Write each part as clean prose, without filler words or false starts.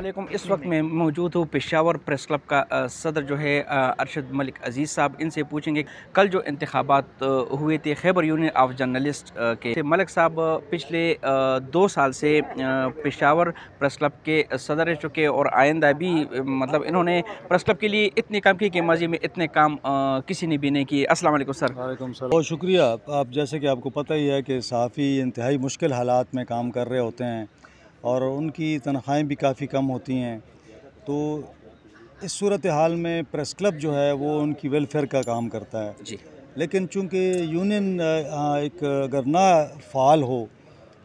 अस्सलामुअलैकुम। इस वक्त मैं मौजूद हूँ पेशावर प्रेस क्लब का सदर जो है अरशद मलिक अज़ीज़ साहब। इनसे पूछेंगे कल जो इंतखाबात हुए थे खैबर यूनियन ऑफ जर्नलिस्ट के मलिक साहब पिछले 2 साल से पेशावर प्रेस क्लब के सदर रह चुके और आइंदा भी मतलब इन्होंने प्रेस क्लब के लिए इतने काम किए कि माजी में इतने काम किसी ने भी नहीं किए। अस्सलाम वालेकुम सर। वालेकुम सलाम। बहुत शुक्रिया। आप जैसे कि आपको पता ही है कि सहाफ़ी इंतहाई मुश्किल हालात में काम कर रहे होते हैं और उनकी तनख्वाहें भी काफ़ी कम होती हैं। तो इस सूरत हाल में प्रेस क्लब जो है वो उनकी वेलफेयर का काम करता है जी। लेकिन चूँकि यूनियन एक अगर ना फ़ाल हो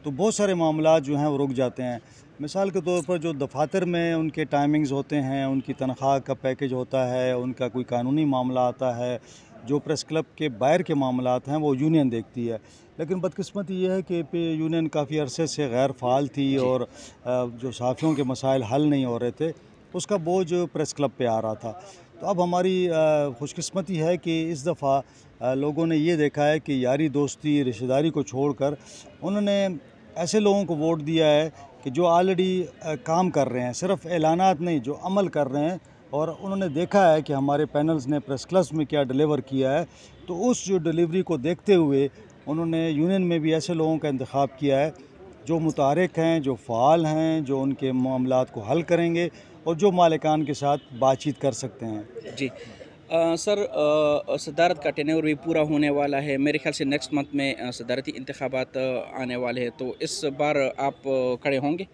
तो बहुत सारे मामलात जो हैं वो रुक जाते हैं। मिसाल के तौर पर जो दफातर में उनके टाइमिंग्स होते हैं, उनकी तनख्वाह का पैकेज होता है, उनका कोई कानूनी मामला आता है, जो प्रेस क्लब के बाहर के मामलात हैं वो यूनियन देखती है। लेकिन बदकिस्मती ये है कि यूनियन काफ़ी अरसे से गैर फ़ाल थी और जो सहाफ़ियों के मसाइल हल नहीं हो रहे थे, उसका बोझ प्रेस क्लब पे आ रहा था। तो अब हमारी खुशकिस्मती है कि इस दफ़ा लोगों ने ये देखा है कि यारी दोस्ती रिश्तेदारी को छोड़कर उन्होंने ऐसे लोगों को वोट दिया है कि जो ऑलरेडी काम कर रहे हैं, सिर्फ ऐलानात नहीं, जो अमल कर रहे हैं। और उन्होंने देखा है कि हमारे पैनल्स ने प्रेस क्लब्स में क्या डिलीवर किया है, तो उस जो डिलीवरी को देखते हुए उन्होंने यूनियन में भी ऐसे लोगों का इंतखाब किया है जो मुतारिक हैं, जो फ़ाल हैं, जो उनके मामलात को हल करेंगे और जो मालिकान के साथ बातचीत कर सकते हैं। जी सर, सदारत का टेन्योर भी पूरा होने वाला है। मेरे ख्याल से नेक्स्ट मंथ में सदारती इंतखाबात आने वाले हैं, तो इस बार आप खड़े होंगे?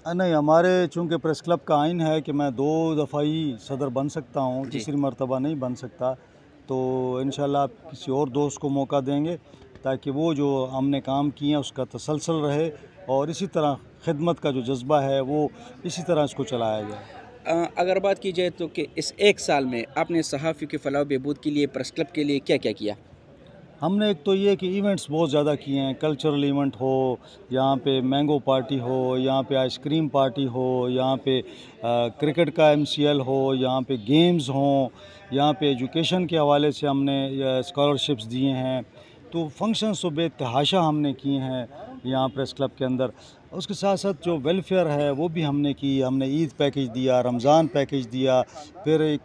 नहीं, हमारे चूँकि प्रेस क्लब का आइन है कि मैं 2 दफ़ा ही सदर बन सकता हूँ, जी। तीसरी मरतबा नहीं बन सकता। तो इंशाल्लाह किसी और दोस्त को मौका देंगे ताकि वो जो हमने काम किए हैं उसका तसलसल रहे और इसी तरह खिदमत का जो जज्बा है वो इसी तरह इसको चलाया जाए। अगर बात की जाए तो कि इस 1 साल में आपने सहाफ़ी की फ़लाह बहबूद के लिए प्रेस क्लब के लिए क्या-क्या किया? हमने एक तो ये कि इवेंट्स बहुत ज़्यादा किए हैं, कल्चरल इवेंट हो, यहाँ पे मैंगो पार्टी हो, यहाँ पे आइसक्रीम पार्टी हो, यहाँ पे क्रिकेट का एमसीएल हो, यहाँ पे गेम्स हों, यहाँ पे एजुकेशन के हवाले से हमने स्कॉलरशिप्स दिए हैं। तो फंक्शंस तो बेतहाशा हमने किए हैं यहाँ प्रेस क्लब के अंदर। उसके साथ साथ जो वेलफेयर है वो भी हमने की। हमने ईद पैकेज दिया, रमज़ान पैकेज दिया, फिर एक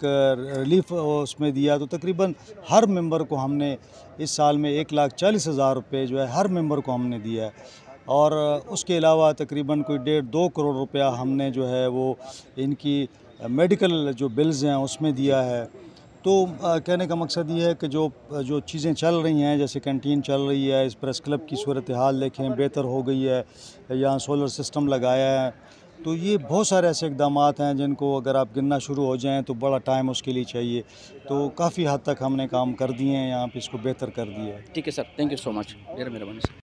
रिलीफ उसमें दिया। तो तकरीबन हर मेंबर को हमने इस साल में 1,40,000 रुपये जो है हर मेंबर को हमने दिया है। और उसके अलावा तकरीबन कोई 1.5-2 करोड़ रुपया हमने जो है वो इनकी मेडिकल जो बिल्स हैं उसमें दिया है। तो कहने का मकसद ये है कि जो जो चीज़ें चल रही हैं, जैसे कैंटीन चल रही है, इस प्रेस क्लब की सूरत हाल देखें बेहतर हो गई है, यहाँ सोलर सिस्टम लगाया है। तो ये बहुत सारे ऐसे इक़दामात हैं जिनको अगर आप गिनना शुरू हो जाएं तो बड़ा टाइम उसके लिए चाहिए। तो काफ़ी हद तक हमने काम कर दिए हैं, यहाँ पे इसको बेहतर कर दिया है। ठीक है sir, thank you so much. मेहरबानी सर।